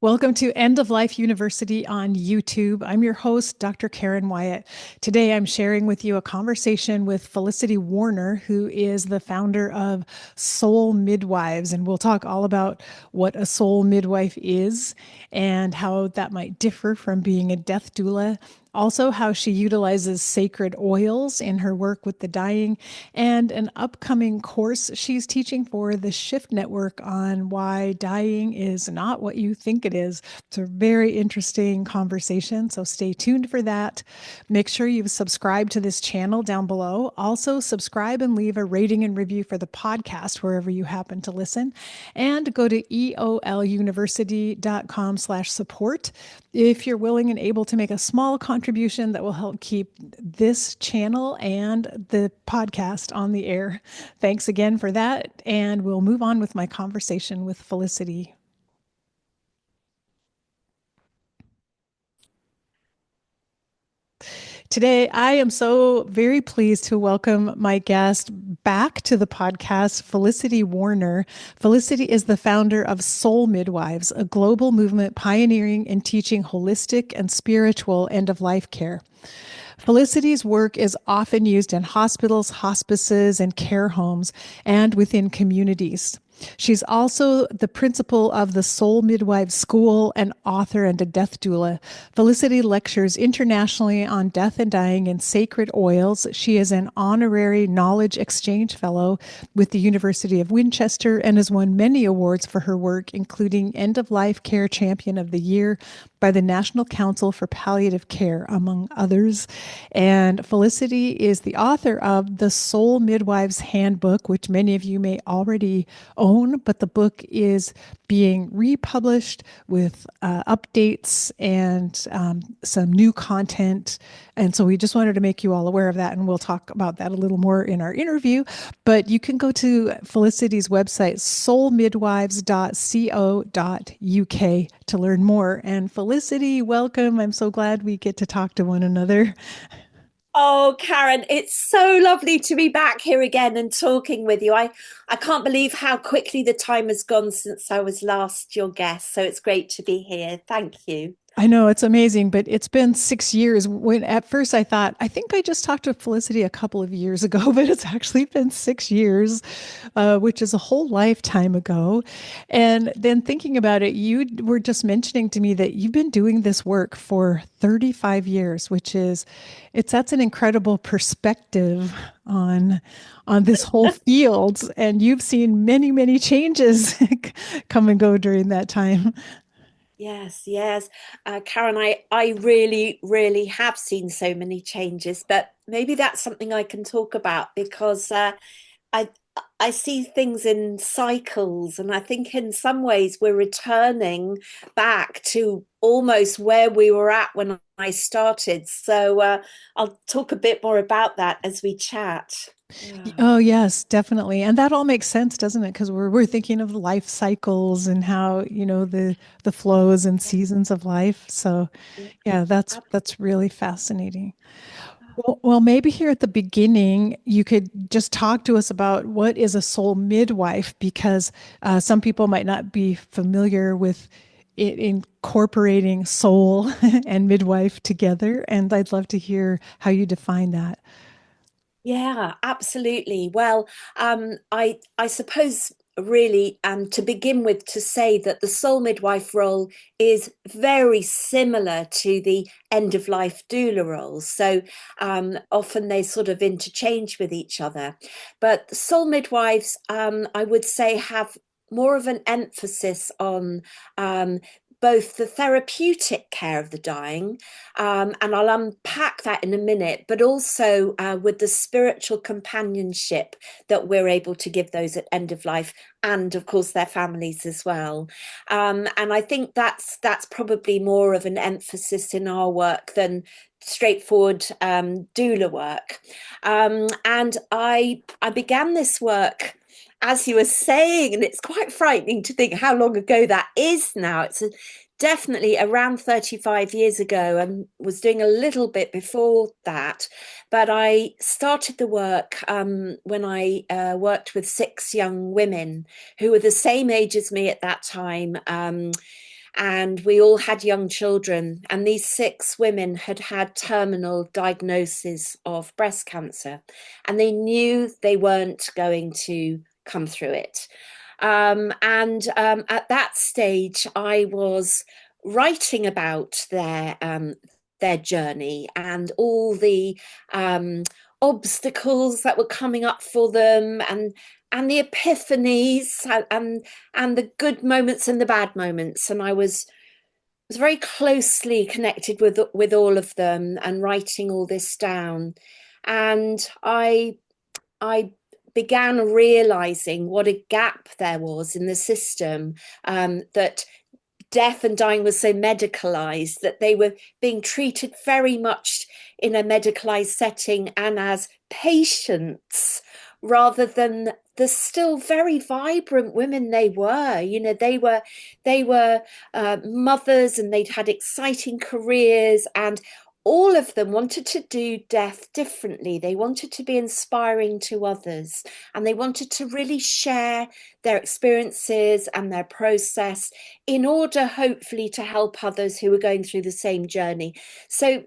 Welcome to End of Life University on YouTube. I'm your host, Dr. Karen Wyatt. Today, I'm sharing with you a conversation with Felicity Warner, who is the founder of Soul Midwives. And we'll talk all about what a soul midwife is and how that might differ from being a death doula. Also, how she utilizes sacred oils in her work with the dying, and an upcoming course she's teaching for the Shift Network on why dying is not what you think it is. It's a very interesting conversation, so stay tuned for that. Make sure you subscribe to this channel down below. Also, subscribe and leave a rating and review for the podcast wherever you happen to listen. And go to eoluniversity.com/support if you're willing and able to make a small contribution that will help keep this channel and the podcast on the air. Thanks again for that. And we'll move on with my conversation with Felicity. Today, I am so very pleased to welcome my guest back to the podcast, Felicity Warner. Felicity is the founder of Soul Midwives, a global movement pioneering and teaching holistic and spiritual end of life care. Felicity's work is often used in hospitals, hospices, and care homes, and within communities. She's also the principal of the Soul Midwives School, an author and a death doula. Felicity lectures internationally on death and dying and sacred oils. She is an honorary knowledge exchange fellow with the University of Winchester and has won many awards for her work, including End of Life Care Champion of the Year by the National Council for Palliative Care, among others. And Felicity is the author of the Soul Midwives Handbook, which many of you may already own, but the book is being republished with updates and some new content. And so we just wanted to make you all aware of that, and we'll talk about that a little more in our interview. But you can go to Felicity's website, soulmidwives.co.uk, to learn more. And Felicity, welcome. I'm so glad we get to talk to one another. Oh, Karen, it's so lovely to be back here again and talking with you. I can't believe how quickly the time has gone since I was last your guest. So it's great to be here. Thank you. I know it's amazing, but it's been 6 years. When at first I thought, I think I just talked to Felicity a couple of years ago, but it's actually been 6 years, which is a whole lifetime ago. And then thinking about it, you were just mentioning to me that you've been doing this work for 35 years, which is, it's that's an incredible perspective on this whole field. And you've seen many, many changes come and go during that time. Yes, yes. Karen, I really, really have seen so many changes, but maybe that's something I can talk about because I I see things in cycles, and I think in some ways we're returning back to almost where we were at when I started. So I'll talk a bit more about that as we chat. Yeah. Oh, yes, definitely. And that all makes sense, doesn't it? Because we're thinking of life cycles and how, the flows and seasons of life. So, Yeah, yeah, that's absolutely. really fascinating. Well, maybe here at the beginning, you could just talk to us about what is a soul midwife, because some people might not be familiar with it incorporating soul and midwife together. And I'd love to hear how you define that. Yeah, absolutely. Well, I suppose really to begin with to say that the soul midwife role is very similar to the end of life doula roles. So often they sort of interchange with each other. But the soul midwives, I would say, have more of an emphasis on both the therapeutic care of the dying, and I'll unpack that in a minute, but also with the spiritual companionship that we're able to give those at end of life, and of course their families as well. And I think that's probably more of an emphasis in our work than straightforward doula work. And I began this work, as you were saying, and it's quite frightening to think how long ago that is now. Definitely around 35 years ago, and was doing a little bit before that. But I started the work when I worked with six young women who were the same age as me at that time. and we all had young children. And these 6 women had had terminal diagnosis of breast cancer, and they knew they weren't going to come through it. And at that stage, I was writing about their journey and all the obstacles that were coming up for them, and the epiphanies, and the good moments and the bad moments. And I was very closely connected with all of them and writing all this down. And I began realizing what a gap there was in the system, that death and dying was so medicalized, that they were being treated very much in a medicalized setting and as patients rather than the still very vibrant women they were. They were mothers, and they'd had exciting careers, and all of them wanted to do death differently. They wanted to be inspiring to others, and they wanted to really share their experiences and their process in order, hopefully, to help others who were going through the same journey. So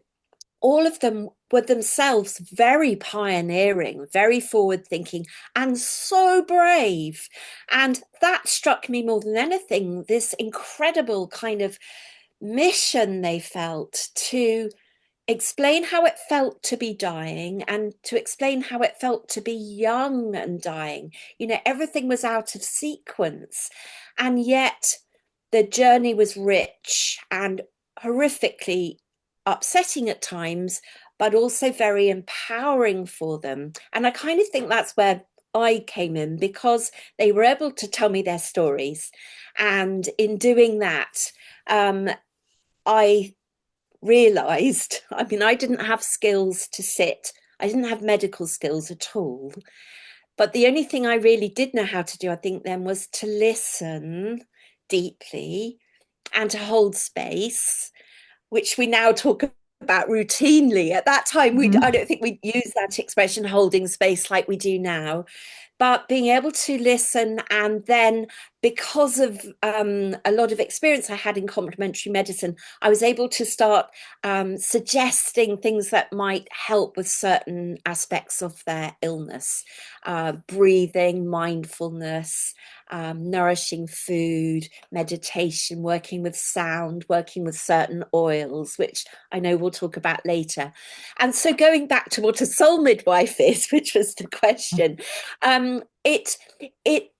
all of them were themselves very pioneering, very forward thinking, and so brave. And that struck me more than anything, this incredible kind of mission they felt to explain how it felt to be dying, and to explain how it felt to be young and dying. Everything was out of sequence, and yet the journey was rich and horrifically upsetting at times, but also very empowering for them. And I kind of think that's where I came in, because they were able to tell me their stories. And in doing that, I realized, I mean, I didn't have skills to sit, I didn't have medical skills at all. But the only thing I really did know how to do, I think, then was to listen deeply and to hold space, which we now talk about routinely. At that time, I Mhm. don't think we'd use that expression, holding space, like we do now. But being able to listen, and then, because of a lot of experience I had in complementary medicine, I was able to start suggesting things that might help with certain aspects of their illness: breathing, mindfulness, nourishing food, meditation, working with sound, working with certain oils, which I know we'll talk about later. And so, going back to what a soul midwife is, which was the question, it it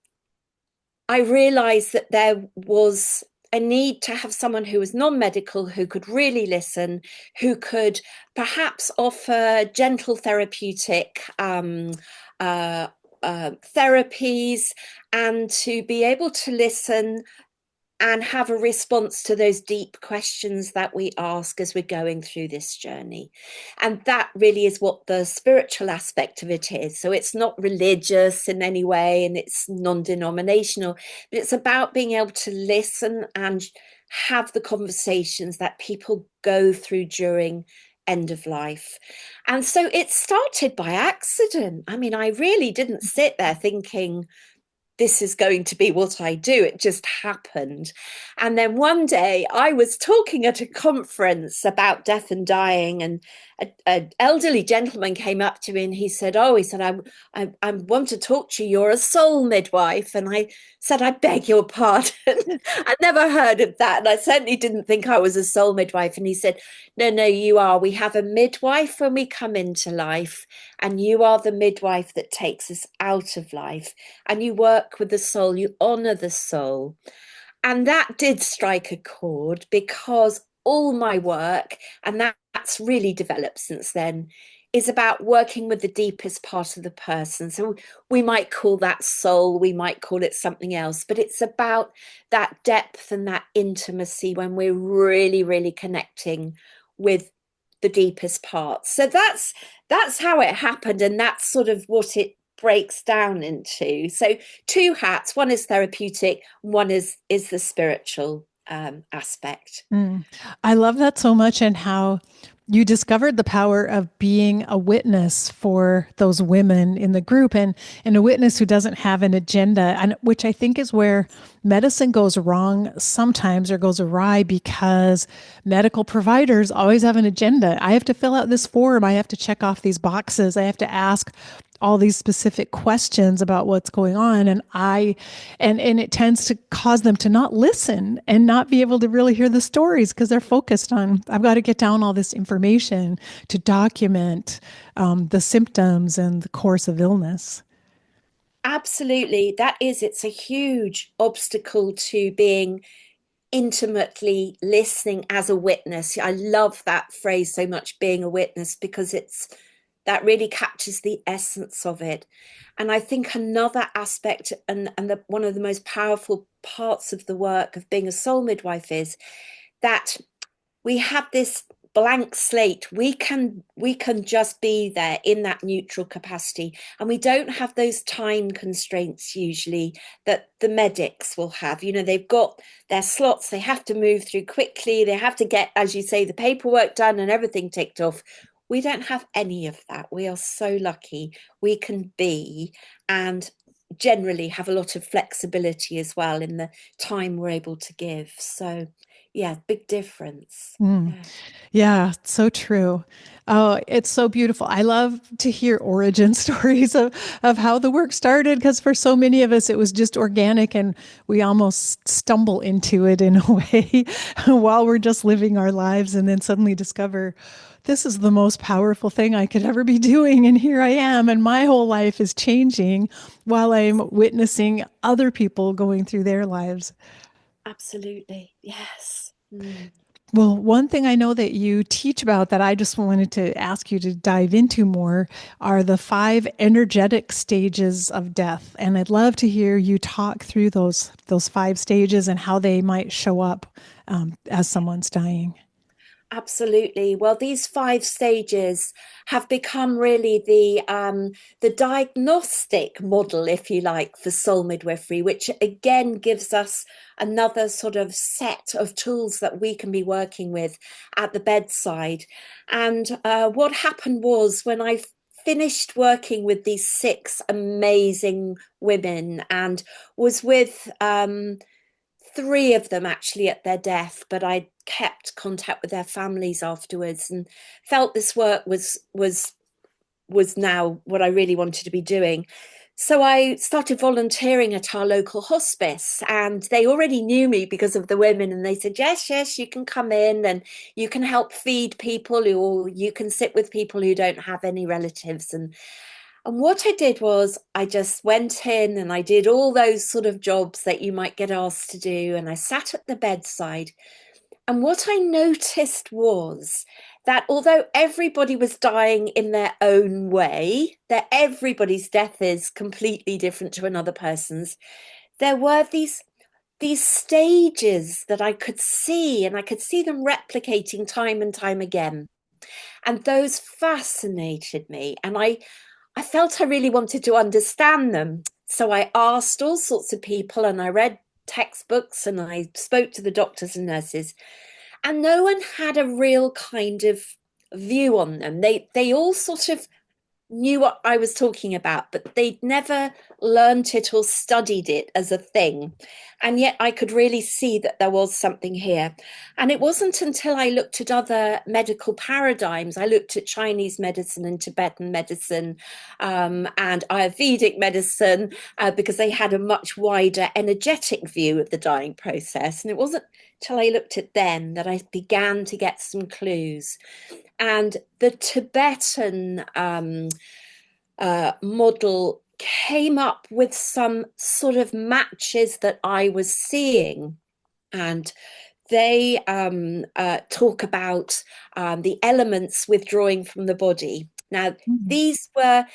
I realized that there was a need to have someone who was non-medical, who could really listen, who could perhaps offer gentle therapeutic therapies, and to be able to listen and have a response to those deep questions that we ask as we're going through this journey. And that really is what the spiritual aspect of it is. So it's not religious in any way, and it's non-denominational, but it's about being able to listen and have the conversations that people go through during end of life. And so it started by accident. I mean, I really didn't sit there thinking, this is going to be what I do. It just happened. And then one day I was talking at a conference about death and dying, and an elderly gentleman came up to me, and he said, I want to talk to you. You're a soul midwife. And I said, I beg your pardon. I'd never heard of that. And I certainly didn't think I was a soul midwife. And he said, no, no, you are. We have a midwife when we come into life, and you are the midwife that takes us out of life. And you work with the soul, you honor the soul. And that did strike a chord, because all my work, and that's really developed since then, is about working with the deepest part of the person. So we might call that soul, we might call it something else, but it's about that depth and that intimacy when we're really, really connecting with the deepest parts. So that's how it happened, and that's sort of what it breaks down into. So 2 hats: one is therapeutic, one is the spiritual aspect. Mm. I love that so much, and how you discovered the power of being a witness for those women in the group, and a witness who doesn't have an agenda, and which I think is where medicine goes wrong sometimes or goes awry, because medical providers always have an agenda. I have to fill out this form, I have to check off these boxes, I have to ask all these specific questions about what's going on, and it tends to cause them to not listen and not be able to really hear the stories, because they're focused on, I've got to get down all this information to document the symptoms and the course of illness. Absolutely. It's a huge obstacle to being intimately listening as a witness. I love that phrase so much, being a witness, because that really captures the essence of it. And I think another aspect, and one of the most powerful parts of the work of being a soul midwife, is that we have this blank slate. We can just be there in that neutral capacity, and we don't have those time constraints usually that the medics will have. They've got their slots, they have to move through quickly, they have to get, as you say, the paperwork done and everything ticked off. We don't have any of that. We are so lucky. We can be, and generally have a lot of flexibility as well in the time we're able to give. So yeah, big difference. Mm. Yeah. Yeah, so true. Oh, it's so beautiful. I love to hear origin stories of how the work started, because for so many of us, it was just organic and we almost stumble into it in a way while we're just living our lives, and then suddenly discover this is the most powerful thing I could ever be doing. And here I am, and my whole life is changing while I'm witnessing other people going through their lives. Absolutely. Yes. Mm. Well, one thing I know that you teach about that I just wanted to ask you to dive into more are the five energetic stages of death. And I'd love to hear you talk through those five stages and how they might show up as someone's dying. Absolutely. Well, these five stages have become really the diagnostic model, if you like, for soul midwifery, which again gives us another sort of set of tools that we can be working with at the bedside. And what happened was, when I finished working with these six amazing women and was with three of them actually at their death, but I kept contact with their families afterwards, and felt this work was now what I really wanted to be doing. So I started volunteering at our local hospice, and they already knew me because of the women, and they said, yes, yes, you can come in and you can help feed people, or you can sit with people who don't have any relatives. And what I did was, I just went in and I did all those sort of jobs that you might get asked to do. And I sat at the bedside. And what I noticed was that although everybody was dying in their own way, that everybody's death is completely different to another person's, there were these stages that I could see, and I could see them replicating time and time again. And those fascinated me. And I felt I really wanted to understand them. So I asked all sorts of people, and I read textbooks, and I spoke to the doctors and nurses, and no one had a real kind of view on them. They all sort of knew what I was talking about, but they'd never learnt it or studied it as a thing. And yet I could really see that there was something here. And it wasn't until I looked at other medical paradigms, I looked at Chinese medicine and Tibetan medicine, and Ayurvedic medicine, because they had a much wider energetic view of the dying process. And it wasn't till I looked at them that I began to get some clues. And the Tibetan model came up with some sort of matches that I was seeing. And they talk about the elements withdrawing from the body. Now, Mhm. these were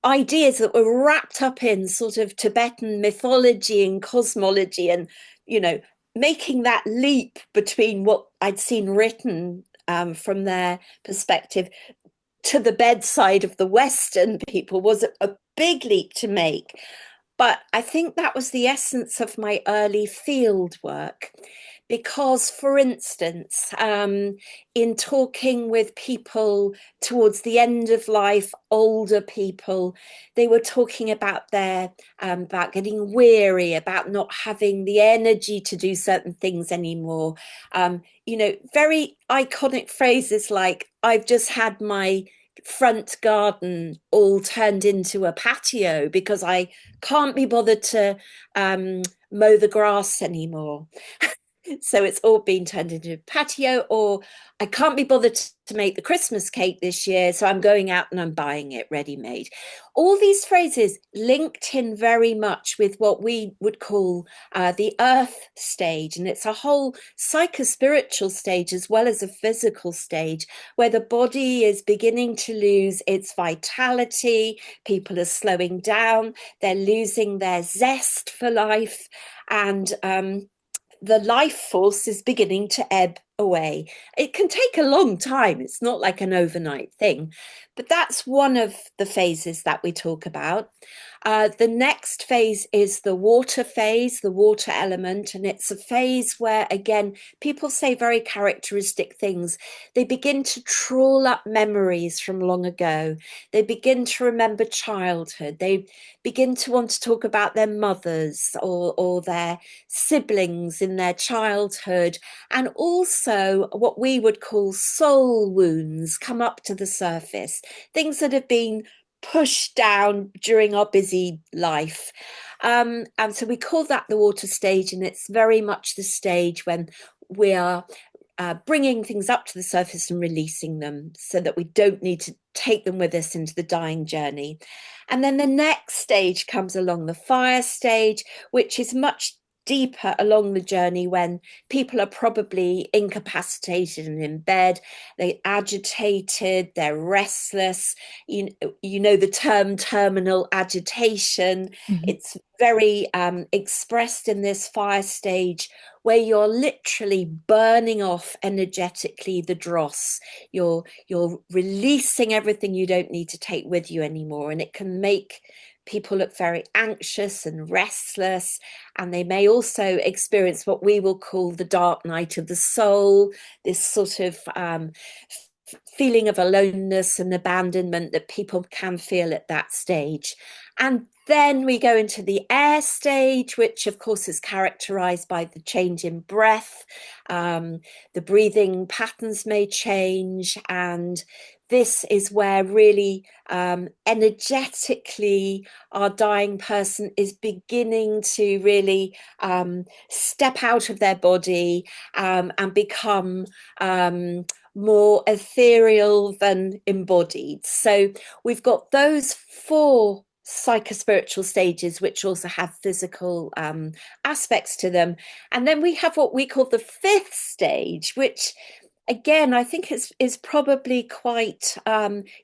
ideas that were wrapped up in sort of Tibetan mythology and cosmology, and, making that leap between what I'd seen written from their perspective to the bedside of the Western people was a big leap to make. But I think that was the essence of my early field work, because, for instance, in talking with people towards the end of life, older people, they were talking about their about getting weary, about not having the energy to do certain things anymore. Very iconic phrases like "I've just had my front garden all turned into a patio because I can't be bothered to mow the grass anymore." So it's all been turned into a patio, or I can't be bothered to make the Christmas cake this year, so I'm going out and I'm buying it ready made. All these phrases linked in very much with what we would call the earth stage. And it's a whole psychospiritual stage as well as a physical stage where the body is beginning to lose its vitality. People are slowing down, they're losing their zest for life. And the life force is beginning to ebb away. It can take a long time. It's not like an overnight thing, but that's one of the phases that we talk about. The next phase is the water phase, the water element. And it's a phase where, again, people say very characteristic things. They begin to trawl up memories from long ago. They begin to remember childhood. They begin to want to talk about their mothers or their siblings in their childhood. And also what we would call soul wounds come up to the surface, things that have been pushed down during our busy life. And so we call that the water stage, and it's very much the stage when we are bringing things up to the surface and releasing them so that we don't need to take them with us into the dying journey. And then the next stage comes along, the fire stage, which is much deeper along the journey when people are probably incapacitated and in bed, they're agitated, they're restless. You know the term terminal agitation. Mhm. It's very expressed in this fire stage where you're literally burning off energetically the dross. You're releasing everything you don't need to take with you anymore, and it can make people look very anxious and restless, and they may also experience what we will call the dark night of the soul, this sort of feeling of aloneness and abandonment that people can feel at that stage. And then we go into the air stage, which of course is characterized by the change in breath. The breathing patterns may change, and this is where really energetically our dying person is beginning to really step out of their body and become more ethereal than embodied. So we've got those four psychospiritual stages, which also have physical aspects to them. And then we have what we call the fifth stage, which again, I think is probably quite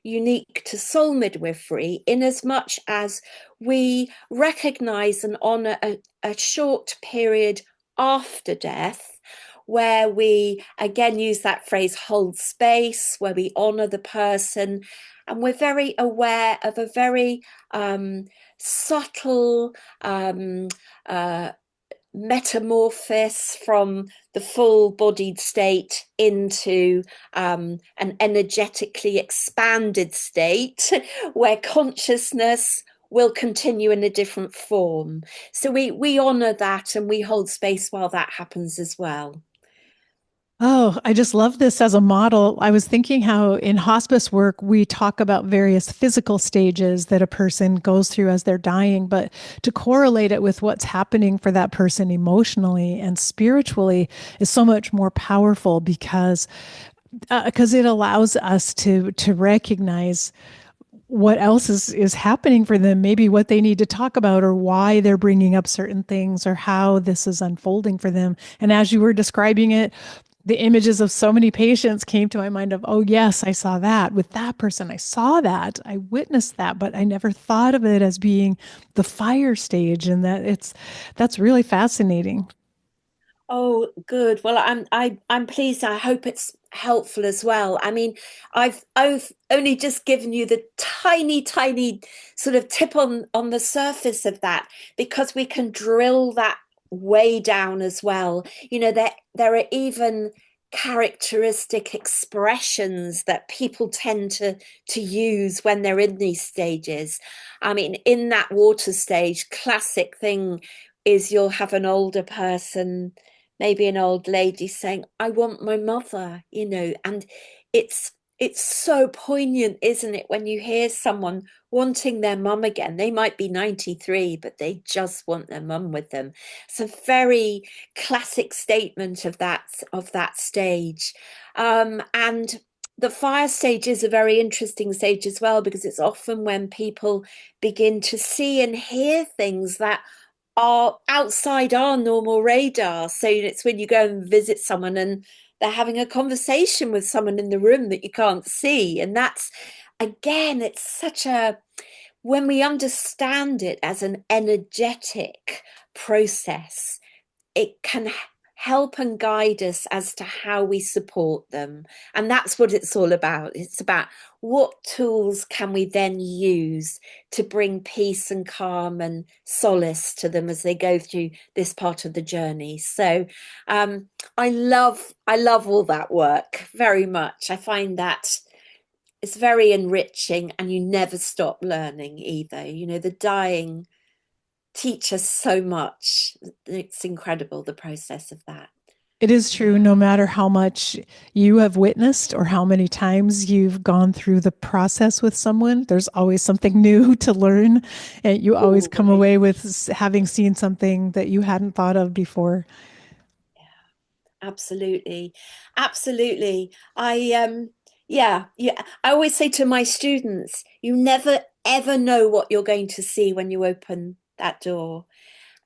unique to soul midwifery, in as much as we recognize and honor a short period after death, where we again use that phrase hold space, where we honor the person, and we're very aware of a very subtle uh, metamorphosis from the full bodied state into an energetically expanded state where consciousness will continue in a different form. So we honor that and we hold space while that happens as well. Oh, I just love this as a model. I was thinking how in hospice work, we talk about various physical stages that a person goes through as they're dying, but to correlate it with what's happening for that person emotionally and spiritually is so much more powerful because it allows us to recognize what else is happening for them, maybe what they need to talk about or why they're bringing up certain things or how this is unfolding for them. And as you were describing it, the images of so many patients came to my mind of, oh, yes, I saw that with that person. I saw that. I witnessed that, but I never thought of it as being the fire stage. And that's really fascinating. Oh, good. Well, I'm pleased. I hope it's helpful as well. I mean, I've only just given you the tiny sort of tip on the surface of that, because we can drill that way down as well. There are even characteristic expressions that people tend to use when they're in these stages. I mean, in that water stage, classic thing is you'll have an older person, maybe an old lady, saying, "I want my mother," and it's it's so poignant, isn't it, when you hear someone wanting their mum again. They might be 93, but they just want their mum with them. It's a very classic statement of that stage. And the fire stage is a very interesting stage as well, because it's often when people begin to see and hear things that are outside our normal radar. So it's when you go and visit someone and they're having a conversation with someone in the room that you can't see. And that's, again, it's such a, when we understand it as an energetic process, it can help and guide us as to how we support them. And that's what it's all about. It's about what tools can we then use to bring peace and calm and solace to them as they go through this part of the journey. So um, I love all that work very much. I find that it's very enriching, and you never stop learning either. The dying teach us so much. It's incredible, the process of that. It is true, Yeah. no matter how much you have witnessed or how many times you've gone through the process with someone, there's always something new to learn. And you always come Always. away with having seen something that you hadn't thought of before. Absolutely. Absolutely. Yeah. I always say to my students, you never ever know what you're going to see when you open that door.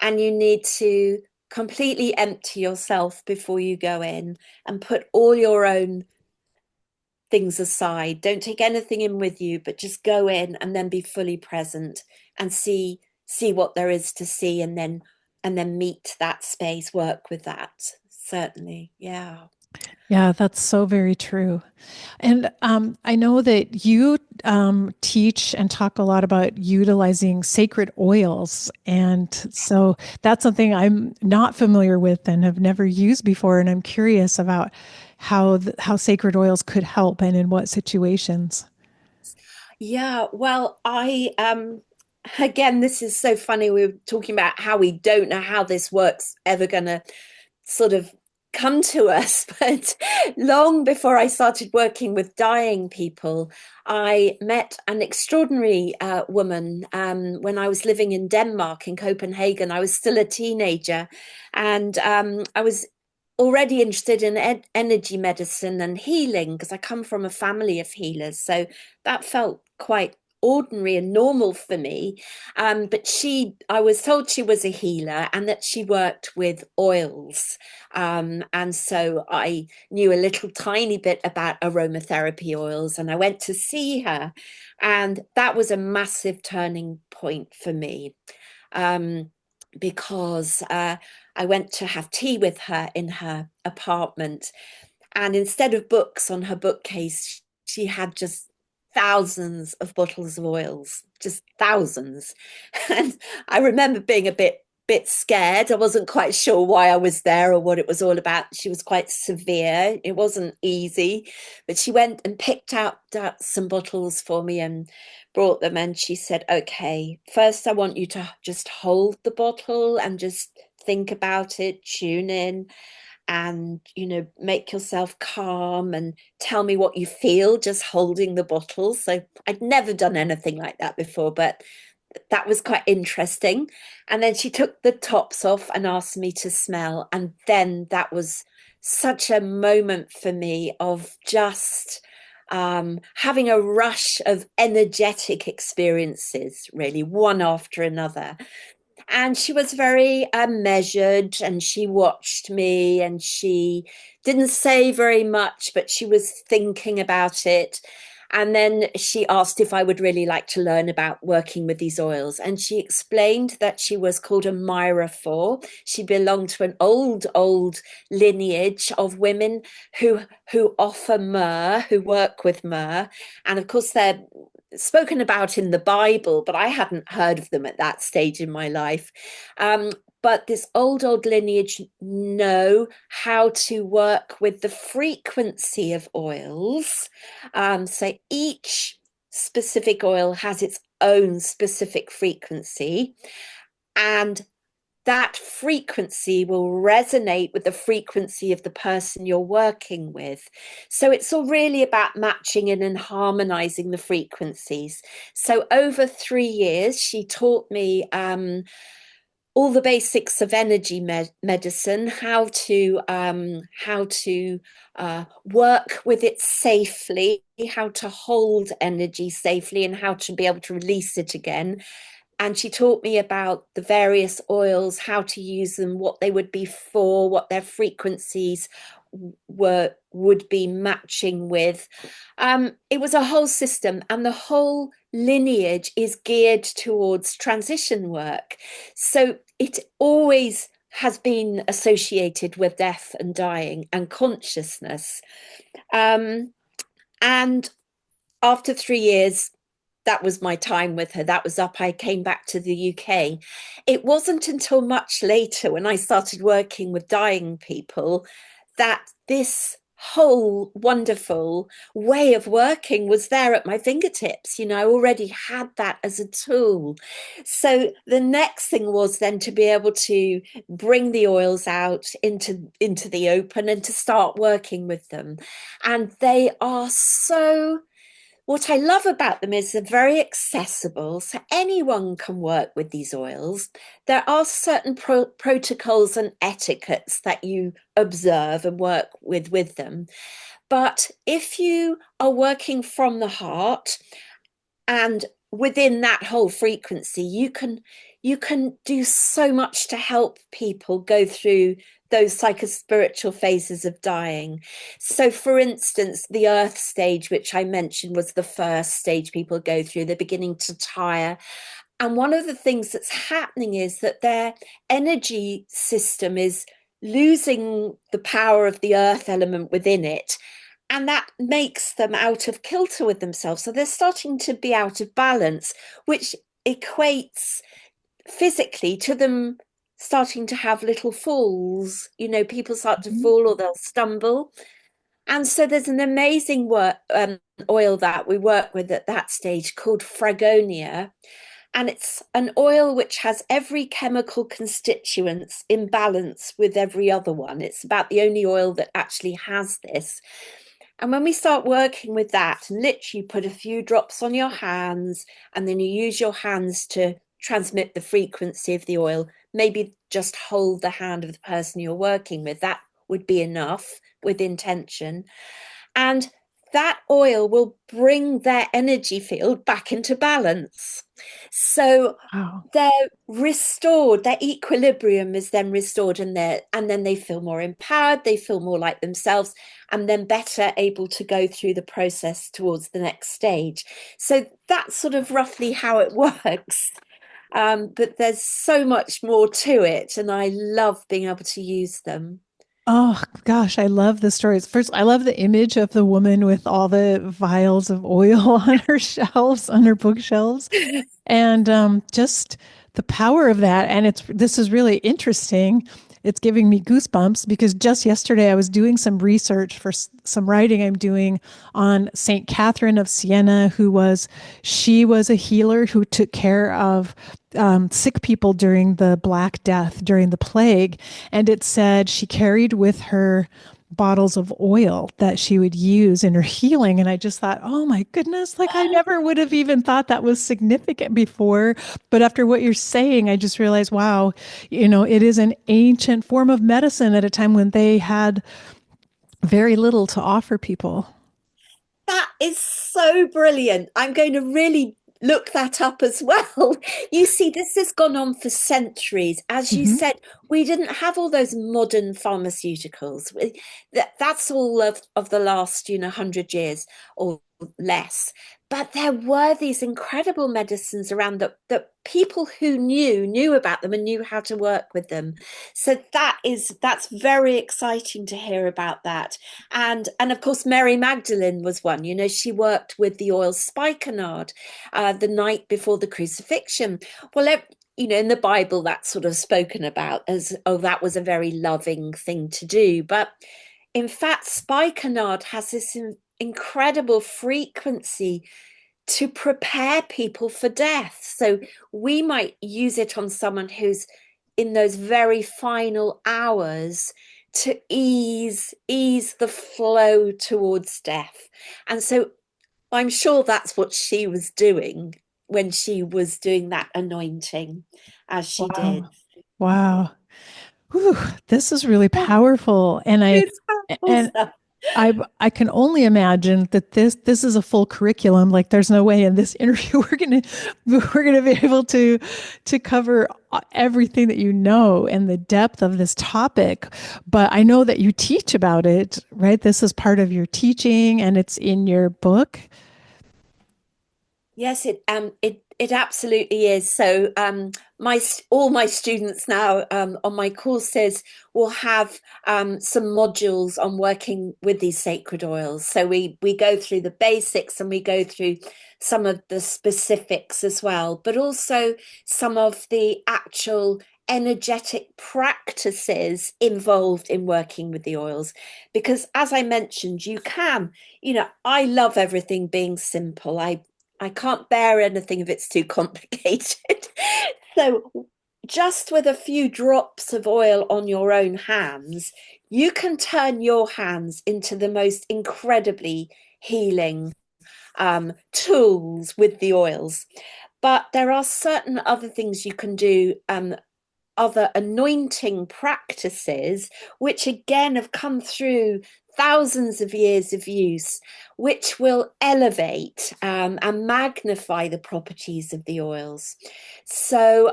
And you need to completely empty yourself before you go in, and put all your own things aside. Don't take anything in with you, but just go in and then be fully present and see what there is to see, and then meet that space, work with that. Certainly. Yeah. Yeah, that's so very true. And I know that you teach and talk a lot about utilizing sacred oils. And so that's something I'm not familiar with and have never used before. And I'm curious about how sacred oils could help and in what situations. Yeah, well, I again, this is so funny. We were talking about how we don't know how this work's ever gonna sort of come to us. But long before I started working with dying people, I met an extraordinary woman when I was living in Denmark, in Copenhagen. I was still a teenager, and I was already interested in energy medicine and healing, because I come from a family of healers. So that felt quite ordinary and normal for me. But I was told she was a healer and that she worked with oils. And so I knew a little tiny bit about aromatherapy oils, and I went to see her. And that was a massive turning point for me. Um, because I went to have tea with her in her apartment, and instead of books on her bookcase, she had just thousands of bottles of oils, just thousands. And I remember being a bit scared. I wasn't quite sure why I was there or what it was all about. She was quite severe. It wasn't easy, but she went and picked out some bottles for me and brought them. And she said, "Okay, first I want you to just hold the bottle and just think about it, tune in, and make yourself calm and tell me what you feel just holding the bottle." So I'd never done anything like that before, but that was quite interesting. And then she took the tops off and asked me to smell, and then that was such a moment for me of just having a rush of energetic experiences, really, one after another. And she was very measured, and she watched me, and she didn't say very much, but she was thinking about it. And then she asked if I would really like to learn about working with these oils. And she explained that she was called a Myra. She belonged to an old lineage of women who offer myrrh, who work with myrrh. And of course, they're spoken about in the Bible, but I hadn't heard of them at that stage in my life. but this old lineage know how to work with the frequency of oils. So each specific oil has its own specific frequency, and that frequency will resonate with the frequency of the person you're working with. So it's all really about matching in and harmonizing the frequencies. So over 3 years, she taught me all the basics of energy medicine, how to work with it safely, how to hold energy safely, and how to be able to release it again. And she taught me about the various oils, how to use them, what they would be for, what their frequencies would be matching with. It was a whole system, and the whole lineage is geared towards transition work. So it always has been associated with death and dying and consciousness. And after 3 years, that was my time with her. That was up. I came back to the UK. It wasn't until much later, when I started working with dying people, that this whole wonderful way of working was there at my fingertips. I already had that as a tool. So the next thing was then to be able to bring the oils out into the open and to start working with them. And they are so, what I love about them is they're very accessible, so anyone can work with these oils. There are certain protocols and etiquettes that you observe and work with them. But if you are working from the heart, and within that whole frequency, you can do so much to help people go through those psychospiritual phases of dying. So for instance, the earth stage, which I mentioned, was the first stage people go through. They're beginning to tire, and one of the things that's happening is that their energy system is losing the power of the earth element within it, and that makes them out of kilter with themselves. So they're starting to be out of balance, which equates physically to them starting to have little falls. People start to Mhm. fall or they'll stumble. And so there's an amazing oil that we work with at that stage called Fragonia. And it's an oil which has every chemical constituents in balance with every other one. It's about the only oil that actually has this. And when we start working with that, and literally put a few drops on your hands, and then you use your hands to transmit the frequency of the oil, maybe just hold the hand of the person you're working with. That would be enough with intention. And that oil will bring their energy field back into balance. So Wow. they're restored, their equilibrium is then restored, and then they feel more empowered, they feel more like themselves, and then better able to go through the process towards the next stage. So that's sort of roughly how it works. But there's so much more to it, and I love being able to use them. Oh gosh, I love the stories. First, I love the image of the woman with all the vials of oil on her shelves, on her bookshelves, and just the power of that. And this is really interesting. It's giving me goosebumps because just yesterday I was doing some research for some writing I'm doing on Saint Catherine of Siena, she was a healer who took care of sick people during the Black Death, during the plague. And it said she carried with her bottles of oil that she would use in her healing. And I just thought, oh my goodness, like I never would have even thought that was significant before. But after what you're saying, I just realized, wow, it is an ancient form of medicine at a time when they had very little to offer people. That is so brilliant. I'm going to really look that up as well. You see, this has gone on for centuries. As you Hmm. said, we didn't have all those modern pharmaceuticals. That's all of the last, 100 years or less. But there were these incredible medicines around that people who knew about them and knew how to work with them. So that's very exciting to hear about that. And of course, Mary Magdalene was one. She worked with the oil spikenard the night before the crucifixion. Well, in the Bible, that's sort of spoken about as, oh, that was a very loving thing to do. But in fact, spikenard has this incredible frequency to prepare people for death. So we might use it on someone who's in those very final hours to ease the flow towards death. And so I'm sure that's what she was doing when she was doing that anointing as she did. Wow. Wow. Whew, this is really powerful. And I It's powerful and stuff. I can only imagine that this is a full curriculum. Like there's no way in this interview we're gonna be able to cover everything that you know and the depth of this topic. But I know that you teach about it, right? This is part of your teaching and it's in your book. Yes, it absolutely is. So my all my students now on my courses will have some modules on working with these sacred oils. So we go through the basics and we go through some of the specifics as well, but also some of the actual energetic practices involved in working with the oils. Because as I mentioned, I love everything being simple. I can't bear anything if it's too complicated. So, just with a few drops of oil on your own hands, you can turn your hands into the most incredibly healing tools with the oils. But there are certain other things you can do, other anointing practices, which again have come through thousands of years of use, which will elevate and magnify the properties of the oils. So,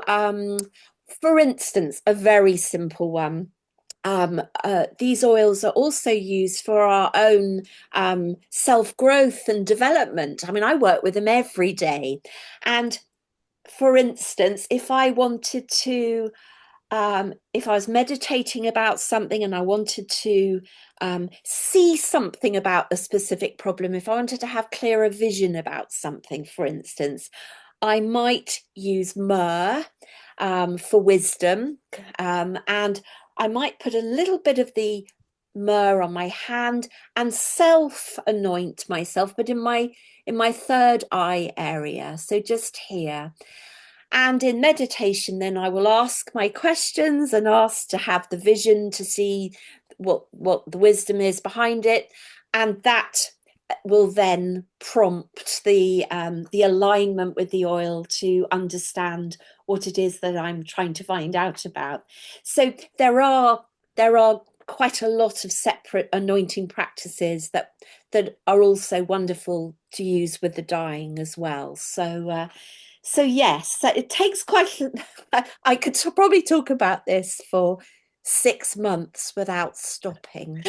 for instance, a very simple one. These oils are also used for our own self growth and development. I mean, I work with them every day. And for instance, if I was meditating about something and I wanted to see something about a specific problem, if I wanted to have clearer vision about something, for instance, I might use myrrh for wisdom, and I might put a little bit of the myrrh on my hand and self anoint myself, but in my third eye area, so just here. And in meditation, then I will ask my questions and ask to have the vision to see what the wisdom is behind it, and that will then prompt the alignment with the oil to understand what it is that I'm trying to find out about. So there are quite a lot of separate anointing practices that are also wonderful to use with the dying as well. So yes, it takes quite. I could probably talk about this for 6 months without stopping,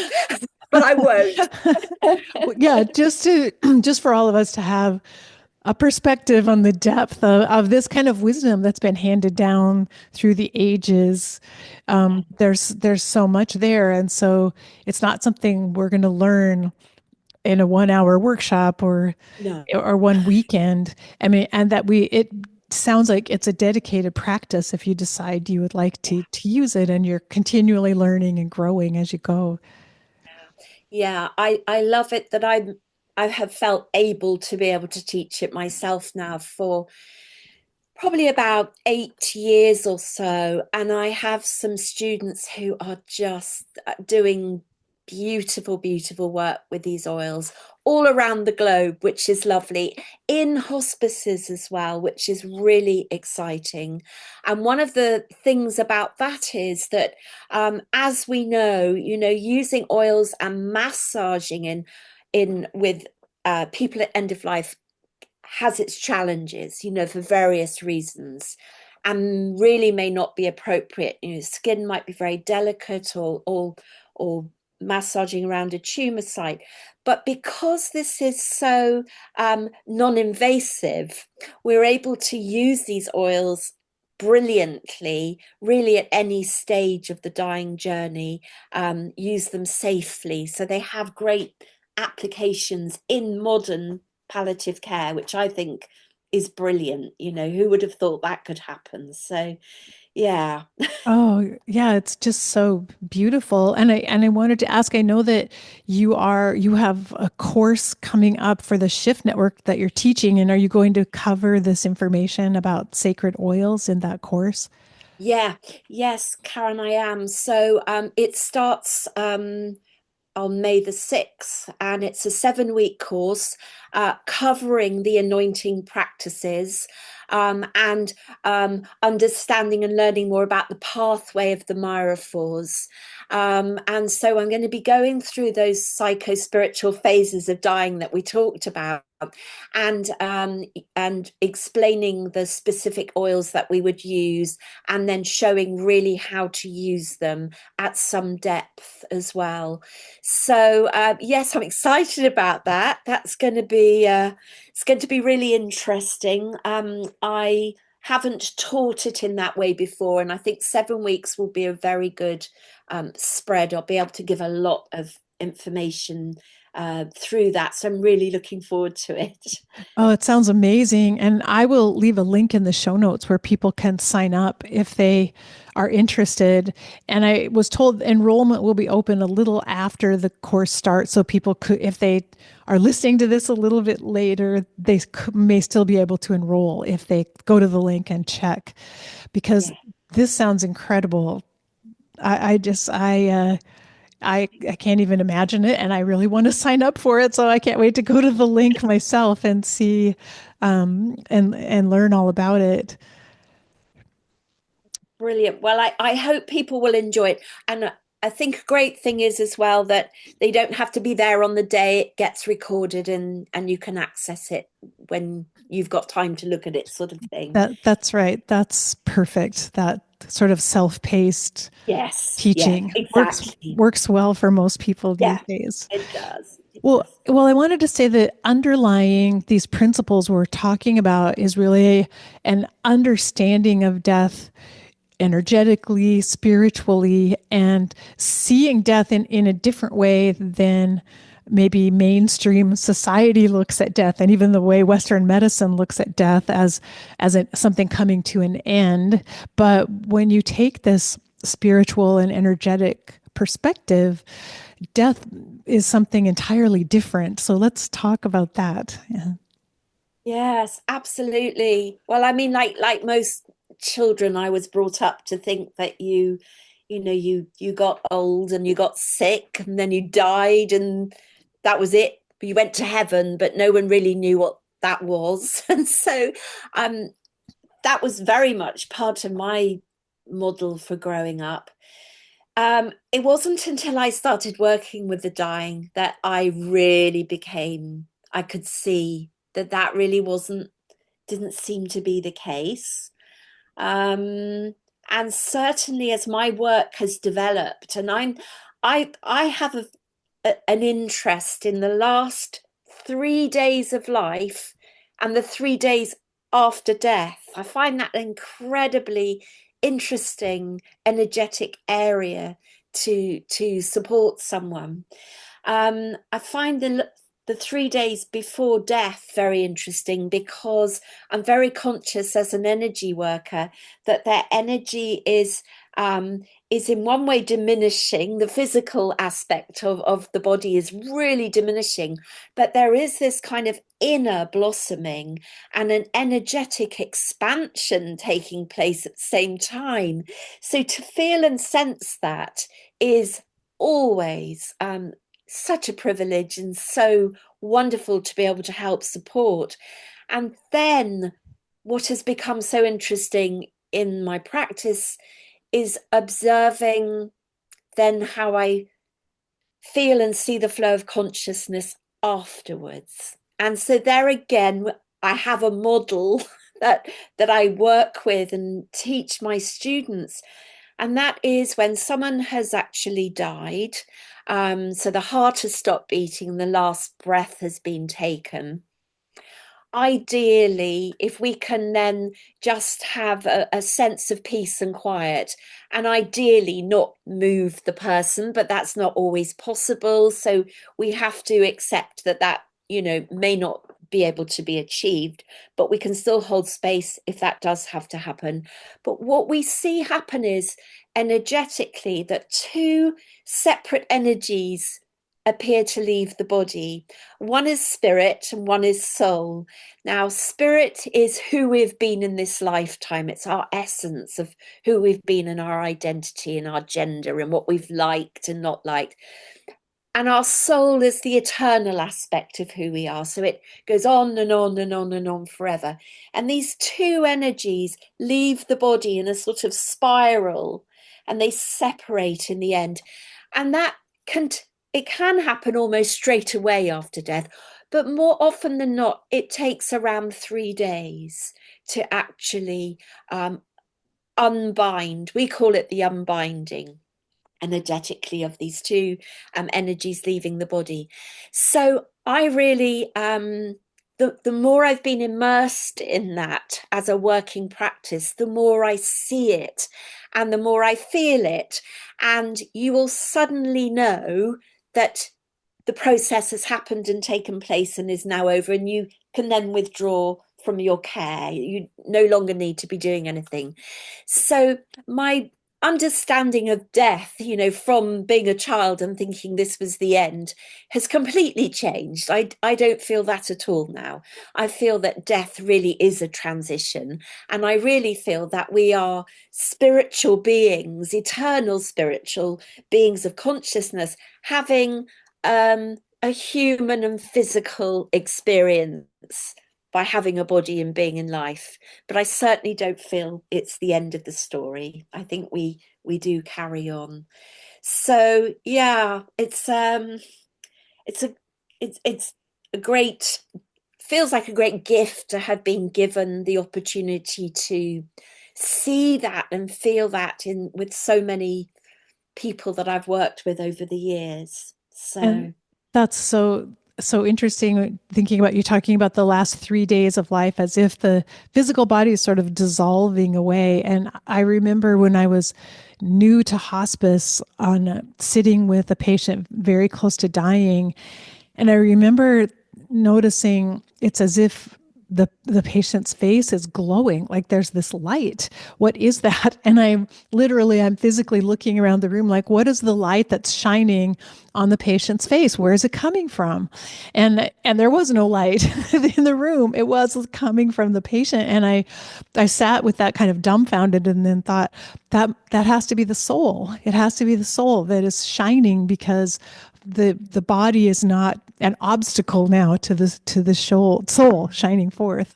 but I won't. Yeah, just for all of us to have a perspective on the depth of this kind of wisdom that's been handed down through the ages. There's so much there, and so it's not something we're going to learn in a 1 hour workshop No. or one weekend. I mean, and that we it sounds like it's a dedicated practice if you decide you would like to use it, and you're continually learning and growing as you go. Yeah, I love it that I have felt able to be able to teach it myself now for probably about 8 years or so. And I have some students who are just doing beautiful, beautiful work with these oils all around the globe, which is lovely, in hospices as well, which is really exciting. And one of the things about that is that, as we know, using oils and massaging in with people at end of life has its challenges, for various reasons, and really may not be appropriate. Skin might be very delicate, or massaging around a tumor site. But because this is so non-invasive, we're able to use these oils brilliantly, really at any stage of the dying journey, use them safely. So they have great applications in modern palliative care, which I think is brilliant. You know, who would have thought that could happen? So yeah. Oh, yeah, it's just so beautiful. And I wanted to ask, I know that you have a course coming up for the Shift Network that you're teaching, and are you going to cover this information about sacred oils in that course? Yeah, yes, Karen, I am. So it starts on May the 6th, and it's a 7-week course covering the anointing practices and understanding and learning more about the pathway of the Myrophores. And so I'm going to be going through those psycho-spiritual phases of dying that we talked about. And and explaining the specific oils that we would use, and then showing really how to use them at some depth as well. So yes, I'm excited about that. That's going to be it's going to be really interesting. I haven't taught it in that way before, and I think 7 weeks will be a very good spread. I'll be able to give a lot of information through that. So I'm really looking forward to it. Oh, it sounds amazing. And I will leave a link in the show notes where people can sign up if they are interested. And I was told enrollment will be open a little after the course starts. So people could, if they are listening to this a little bit later, they may still be able to enroll if they go to the link and check, because Yeah, this sounds incredible. I just, I can't even imagine it, and I really want to sign up for it. So I can't wait to go to the link myself and see, and learn all about it. brilliant. Well, I hope people will enjoy it. And I think a great thing is as well that they don't have to be there on the day. It gets recorded, and you can access it when you've got time to look at it, sort of thing. That's right. That's perfect. That sort of self-paced Yes, yes, teaching exactly. works well for most people these Yeah, days. it does. It Well, does. well, I wanted to say that underlying these principles we're talking about is really an understanding of death energetically, spiritually, and seeing death in a different way than maybe mainstream society looks at death, and even the way Western medicine looks at death as something coming to an end. But when you take this spiritual and energetic perspective, death is something entirely different. So let's talk about that. Yeah. Yes, absolutely. Well, I mean, like most children, I was brought up to think that you know, you got old and you got sick and then you died and that was it. You went to heaven, but no one really knew what that was. And so um that was very much part of my model for growing up. It wasn't until I started working with the dying that I could see that that really didn't seem to be the case. Um, and certainly as my work has developed, and I have an interest in the last 3 days of life and the 3 days after death. I find that an incredibly interesting, energetic area to support someone. I find the 3 days before death very interesting because I'm very conscious as an energy worker that their energy is in one way diminishing. The physical aspect of the body is really diminishing, but there is this kind of inner blossoming and an energetic expansion taking place at the same time. So to feel and sense that is always such a privilege and so wonderful to be able to help support. And then what has become so interesting in my practice is observing then how I feel and see the flow of consciousness afterwards. And so there again, I have a model that I work with and teach my students, and that is when someone has actually died. So the heart has stopped beating, the last breath has been taken. Ideally, if we can then just have a sense of peace and quiet, and ideally not move the person, but that's not always possible. So we have to accept that may not be able to be achieved, but we can still hold space if that does have to happen. But what we see happen is energetically that two separate energies appear to leave the body. One is spirit and one is soul. Now, spirit is who we've been in this lifetime. It's our essence of who we've been and our identity and our gender and what we've liked and not liked. And our soul is the eternal aspect of who we are. So it goes on and on and on and on forever. And these two energies leave the body in a sort of spiral and they separate in the end. And that can it can happen almost straight away after death, but more often than not, it takes around 3 days to actually unbind. We call it the unbinding energetically of these two energies leaving the body. So I really the more I've been immersed in that as a working practice, the more I see it and the more I feel it. And you will suddenly know that the process has happened and taken place and is now over, and you can then withdraw from your care. You no longer need to be doing anything. So my understanding of death, from being a child and thinking this was the end, has completely changed. I don't feel that at all now. I feel that death really is a transition. And I really feel that we are spiritual beings, eternal spiritual beings of consciousness, having a human and physical experience by having a body and being in life. But I certainly don't feel it's the end of the story. I think we do carry on. So yeah, it's a it's a great feels like a great gift to have been given the opportunity to see that and feel that in with so many people that I've worked with over the years. And So that's so interesting thinking about you talking about the last 3 days of life as if the physical body is sort of dissolving away. And I remember when I was new to hospice on sitting with a patient very close to dying, and I remember noticing it's as if the patient's face is glowing, like there's this light. What is that? And I'm physically looking around the room like, what is the light that's shining on the patient's face? Where is it coming from? And there was no light in the room. It was coming from the patient. And I sat with that kind of dumbfounded and then thought that has to be the soul. It has to be the soul that is shining, because the body is not an obstacle now to the soul shining forth.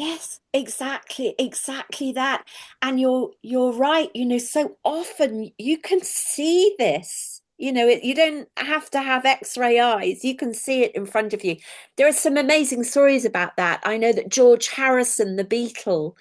yes, exactly that. And you're right, so often you can see this. You don't have to have X-ray eyes. You can see it in front of you. There are some amazing stories about that. I know that George Harrison, the Beatle,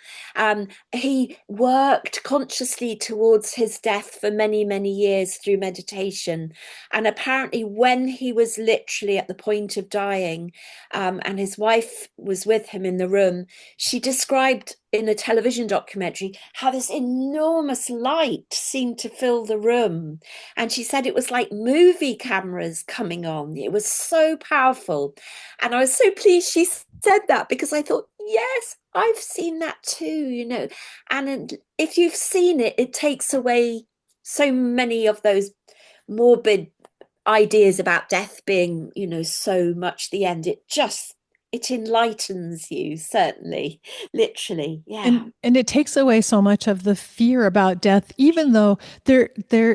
he worked consciously towards his death for many, many years through meditation. And apparently, when he was literally at the point of dying, and his wife was with him in the room, she described in a television documentary how this enormous light seemed to fill the room. And she said it was like movie cameras coming on. It was so powerful. And I was so pleased she said that, because I thought, yes, I've seen that too. And if you've seen it, it takes away so many of those morbid ideas about death being, so much the end. It enlightens you, certainly, literally. Yeah. And it takes away so much of the fear about death, even though there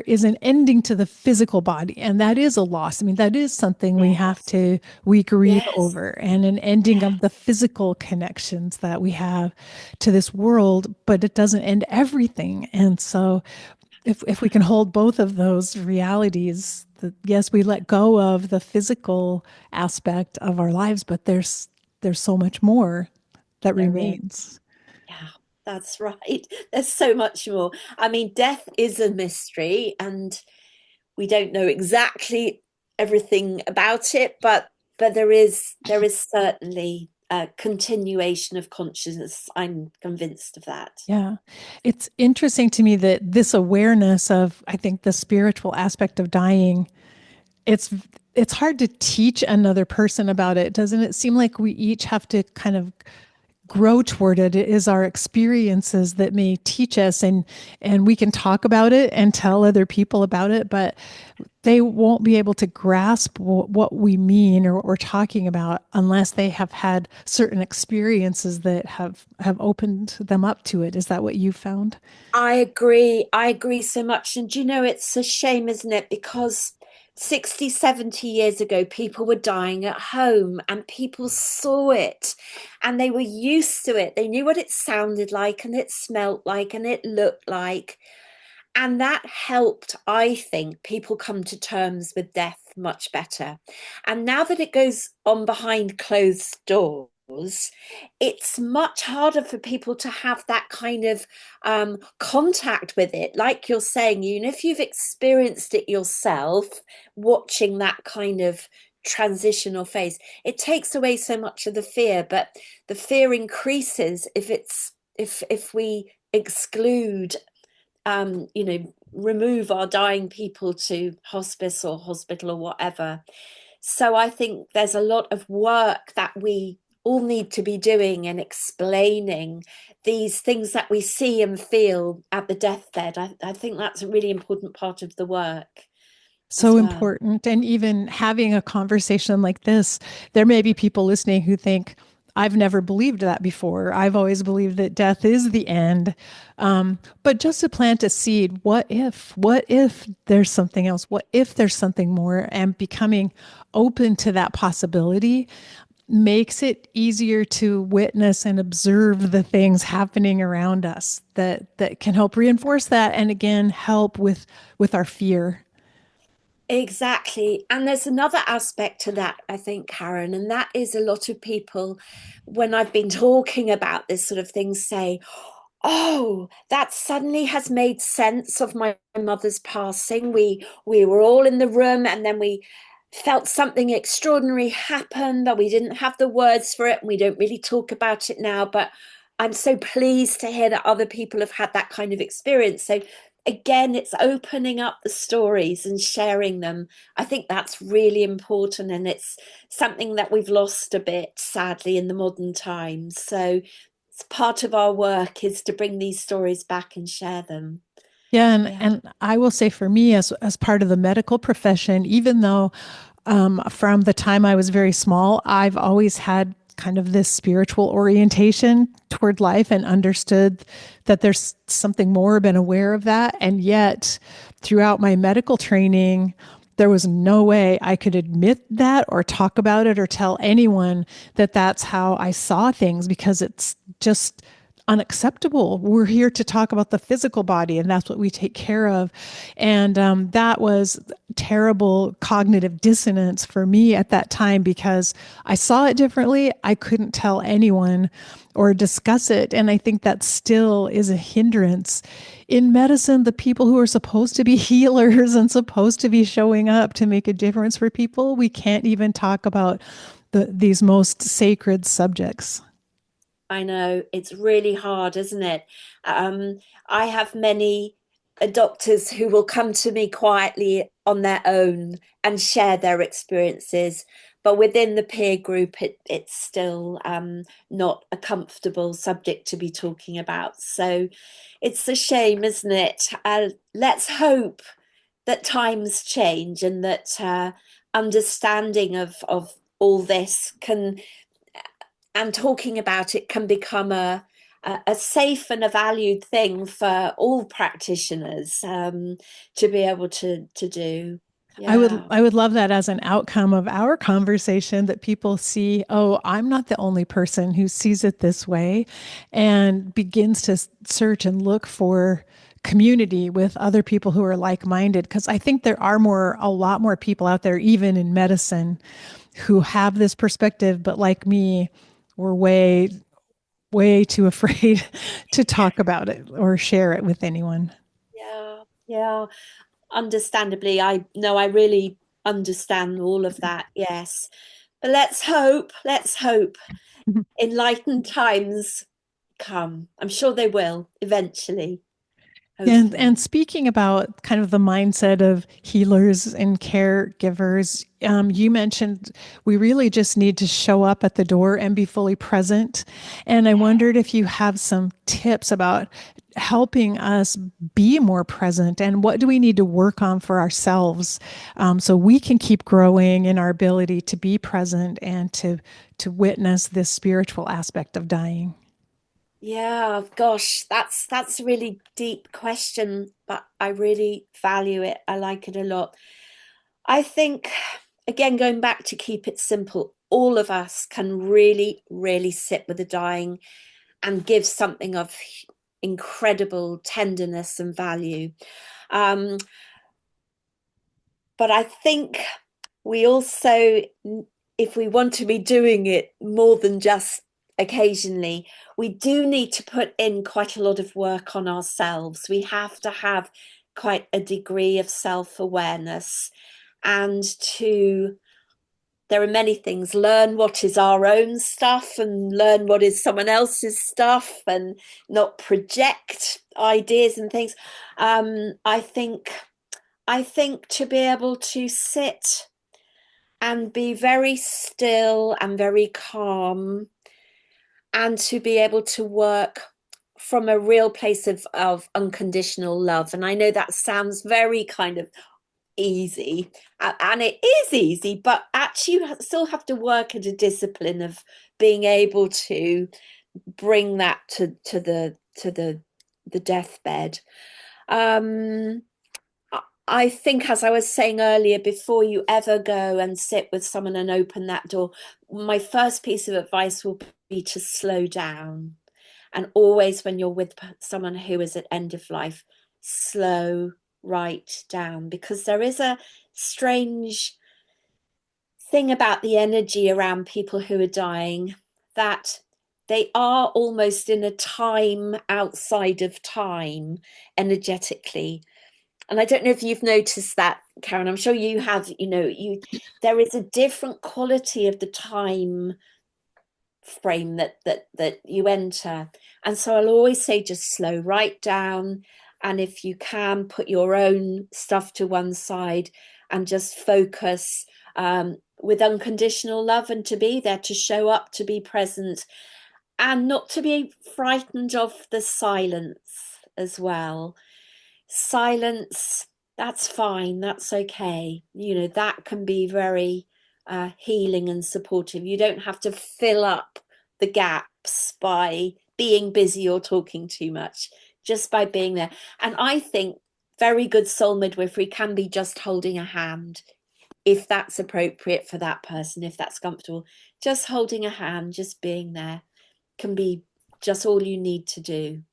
is an ending to the physical body, and that is a loss. I mean, that is something Yes. we grieve Yes. over, and an ending Yes. of the physical connections that we have to this world, but it doesn't end everything. And so if we can hold both of those realities, that yes, we let go of the physical aspect of our lives, but there's so much more that There is. remains. Yeah, that's right. There's so much more. I mean, death is a mystery, and we don't know exactly everything about it, but there is certainly a continuation of consciousness. I'm convinced of that. Yeah. It's interesting to me that this awareness of, I think, the spiritual aspect of dying it's it's hard to teach another person about it. Doesn't it seem like we each have to kind of grow toward it? It is our experiences that may teach us, and we can talk about it and tell other people about it, but they won't be able to grasp what we mean, or what we're talking about, unless they have had certain experiences that have opened them up to it. Is that what you found? I agree. I agree so much. And you know, it's a shame, isn't it? Because 60, 70 years ago, people were dying at home and people saw it and they were used to it. They knew what it sounded like and it smelt like and it looked like. And that helped, I think, people come to terms with death much better. And now that it goes on behind closed doors, it's much harder for people to have that kind of contact with it. Like you're saying, you know, if you've experienced it yourself, watching that kind of transitional phase, it takes away so much of the fear, but the fear increases if we exclude you know, remove our dying people to hospice or hospital or whatever. So I think there's a lot of work that we all need to be doing and explaining these things that we see and feel at the deathbed. I think that's a really important part of the work as So well. important. And even having a conversation like this, there may be people listening who think, I've never believed that before. I've always believed that death is the end. But just to plant a seed, what if? What if there's something else? What if there's something more? And becoming open to that possibility makes it easier to witness and observe the things happening around us that can help reinforce that, and again help with our fear. Exactly. And there's another aspect to that, I think, Karen, and that is a lot of people, when I've been talking about this sort of thing, say, oh, that suddenly has made sense of my mother's passing. We were all in the room and then we felt something extraordinary happen, but we didn't have the words for it and we don't really talk about it now. But I'm so pleased to hear that other people have had that kind of experience. So again, it's opening up the stories and sharing them. I think that's really important, and it's something that we've lost a bit, sadly, in the modern times. So it's part of our work is to bring these stories back and share them. Yeah, Yeah. and I will say for me, as part of the medical profession, even though from the time I was very small, I've always had kind of this spiritual orientation toward life and understood that there's something more, been aware of that. And yet, throughout my medical training, there was no way I could admit that or talk about it or tell anyone that that's how I saw things, because it's just unacceptable. We're here to talk about the physical body, and that's what we take care of. And that was terrible cognitive dissonance for me at that time, because I saw it differently. I couldn't tell anyone or discuss it. And I think that still is a hindrance. In medicine, the people who are supposed to be healers and supposed to be showing up to make a difference for people, we can't even talk about these most sacred subjects. I know it's really hard, isn't it? Um, I have many doctors who will come to me quietly on their own and share their experiences, but within the peer group, it's still not a comfortable subject to be talking about. So it's a shame, isn't it? Let's hope that times change and that understanding of all this can, and talking about it can become a safe and a valued thing for all practitioners to be able to do. Yeah, I would love that as an outcome of our conversation, that people see, oh, I'm not the only person who sees it this way, and begins to search and look for community with other people who are like-minded, because I think there are a lot more people out there, even in medicine, who have this perspective, but like me, we're way too afraid to talk about it or share it with anyone. yeah, yeah. Understandably, I know, I really understand all of that. Yes, but let's hope enlightened times come. I'm sure they will eventually. And hopefully. speaking about kind of the mindset of healers and caregivers, you mentioned we really just need to show up at the door and be fully present. And I wondered if you have some tips about helping us be more present and what do we need to work on for ourselves, so we can keep growing in our ability to be present and to witness this spiritual aspect of dying. Yeah, gosh, that's a really deep question, but I really value it. I like it a lot. I think, again, going back to keep it simple, all of us can really, really sit with the dying and give something of incredible tenderness and value. Um, but I think we also, if we want to be doing it more than just occasionally, we do need to put in quite a lot of work on ourselves. We have to have quite a degree of self-awareness and to there are many things, learn what is our own stuff and learn what is someone else's stuff and not project ideas and things. Um, I think to be able to sit and be very still and very calm and to be able to work from a real place of unconditional love. And I know that sounds very kind of easy, and it is easy, but actually you still have to work at a discipline of being able to bring that to the deathbed. um I think, as I was saying earlier, before you ever go and sit with someone and open that door, my first piece of advice will be to slow down. And always, when you're with someone who is at end of life, slow right down, because there is a strange thing about the energy around people who are dying that they are almost in a time outside of time energetically. And I don't know if you've noticed that, Karen. I'm sure you have. There is a different quality of the time frame that you enter. And so I'll always say just slow right down. And if you can, put your own stuff to one side and just focus with unconditional love and to be there, to show up, to be present, and not to be frightened of the silence as well. Silence, that's fine, that's okay. That can be very healing and supportive. You don't have to fill up the gaps by being busy or talking too much, just by being there. And I think very good soul midwifery can be just holding a hand, if that's appropriate for that person, if that's comfortable. Just holding a hand, just being there can be just all you need to do.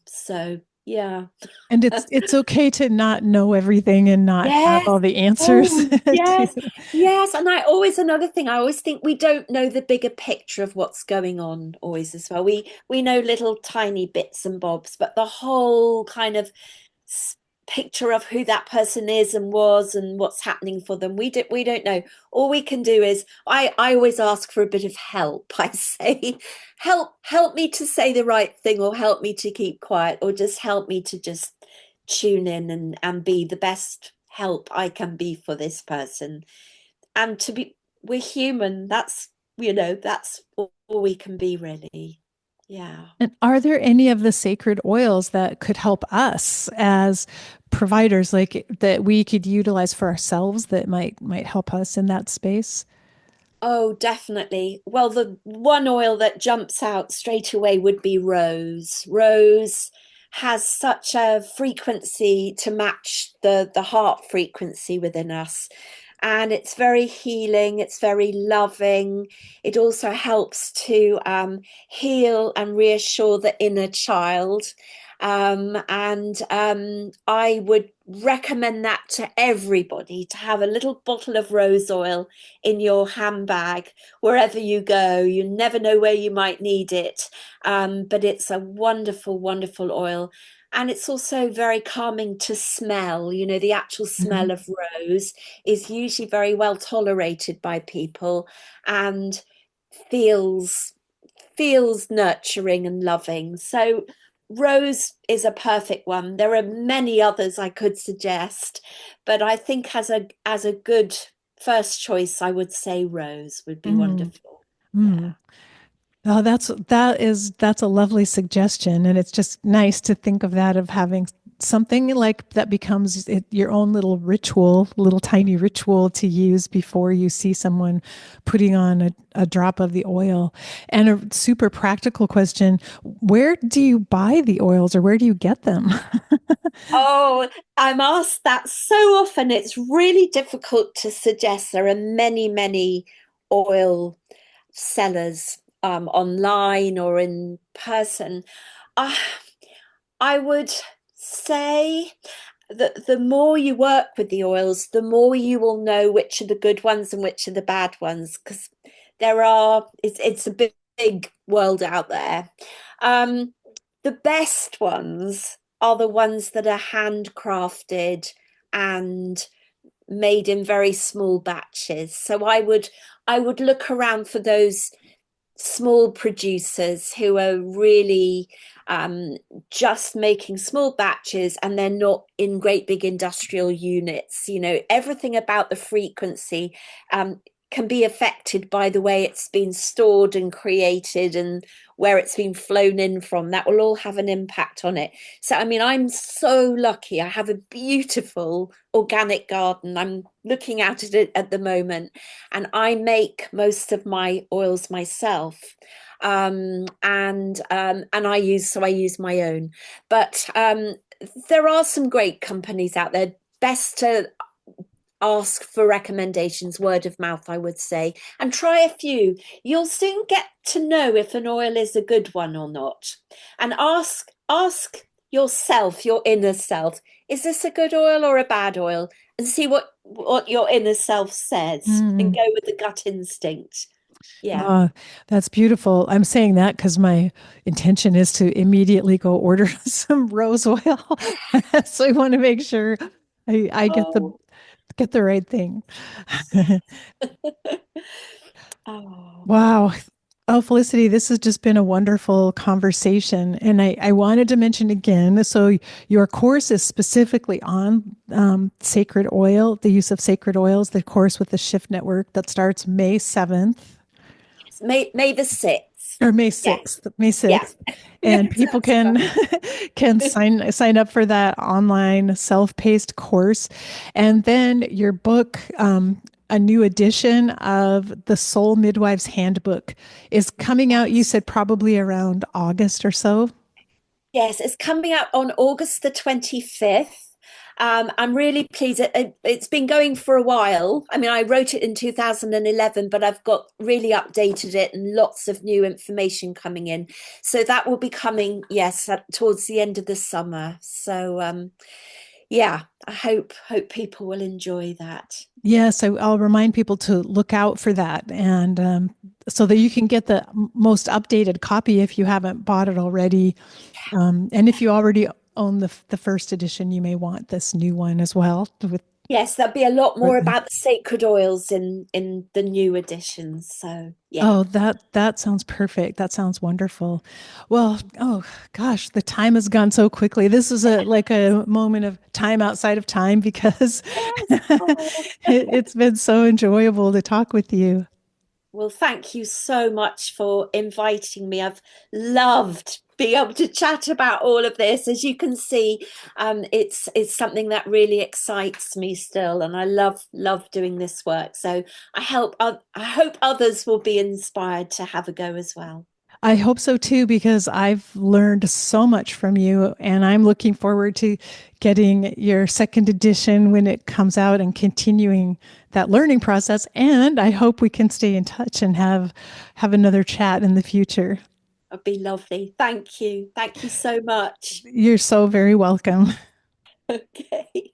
So, yeah. And it's okay to not know everything and not have Yes. all the answers. Oh, yes. Yes. And another thing, I always think we don't know the bigger picture of what's going on always as well. We know little tiny bits and bobs, but the whole kind of picture of who that person is and was and what's happening for them, we don't know. All we can do is I always ask for a bit of help. I say, help me to say the right thing, or help me to keep quiet, or just help me to just tune in and be the best help I can be for this person. And to be we're human. That's all we can be, really. Yeah. And are there any of the sacred oils that could help us as providers, like that we could utilize for ourselves that might help us in that space? Oh, definitely. Well, the one oil that jumps out straight away would be rose. Rose has such a frequency to match the heart frequency within us. And it's very healing, it's very loving. It also helps to heal and reassure the inner child. And I would recommend that to everybody, to have a little bottle of rose oil in your handbag wherever you go. You never know where you might need it. But it's a wonderful, wonderful oil. And it's also very calming to smell. The actual smell Mhm. of rose is usually very well tolerated by people and feels feels nurturing and loving. So Rose is a perfect one. There are many others I could suggest, but I think as a good first choice, I would say rose would be Mm, wonderful. Yeah. mm. Oh, that's a lovely suggestion, and it's just nice to think of that of having something like that becomes your own little ritual, little tiny ritual to use before you see someone putting on a drop of the oil. And a super practical question: where do you buy the oils, or where do you get them? Oh, I'm asked that so often. It's really difficult to suggest. There are many, many oil sellers online or in person. Uh, I would say that the more you work with the oils, the more you will know which are the good ones and which are the bad ones, because it's a big world out there. Um, the best ones are the ones that are handcrafted and made in very small batches. So I would look around for those small producers who are really um, just making small batches, and they're not in great big industrial units. You know, everything about the frequency um, can be affected by the way it's been stored and created and where it's been flown in from. That will all have an impact on it. So, I mean, I'm so lucky. I have a beautiful organic garden. I'm looking out at it at the moment, and I make most of my oils myself. And I use my own. But there are some great companies out there. Best to ask for recommendations, word of mouth, I would say, and try a few. You'll soon get to know if an oil is a good one or not. And ask yourself, your inner self, is this a good oil or a bad oil? And see what your inner self says, and Mm. go with the gut instinct. Yeah. Ah, that's beautiful. I'm saying that because my intention is to immediately go order some rose oil. So I want to make sure I Oh, get the right thing. oh, Wow. Oh, Felicity, this has just been a wonderful conversation. And I wanted to mention again, so your course is specifically on sacred oil, the use of sacred oils, the course with the Shift Network that starts May 7th. May the 6th. Or May Yes, 6th, May yeah. 6th. And people That's can right. can sign up for that online self-paced course. And then your book, a new edition of the Soul Midwife's Handbook is coming out, you Yes. said probably around August or so. Yes, it's coming out on August the 25th. I'm really pleased. It's been going for a while. I mean, I wrote it in 2011, but I've got really updated it and lots of new information coming in. So that will be coming, yes, towards the end of the summer. So yeah, I hope people will enjoy that. Yes, I'll remind people to look out for that, and so that you can get the most updated copy if you haven't bought it already. And if you already own the first edition, you may want this new one as well. Yes, there'll be a lot more about the sacred oils in the new editions. So yeah. Oh, that sounds perfect. That sounds wonderful. Well, oh gosh, the time has gone so quickly. This is a like a moment of time outside of time because Yes. Oh. it's been so enjoyable to talk with you. Well, thank you so much for inviting me. I've loved being able to chat about all of this. As you can see, it's something that really excites me still, and I love doing this work. So I hope others will be inspired to have a go as well. I hope so too, because I've learned so much from you, and I'm looking forward to getting your second edition when it comes out and continuing that learning process. And I hope we can stay in touch and have another chat in the future. It'd be lovely. Thank you. Thank you so much. You're so very welcome. Okay.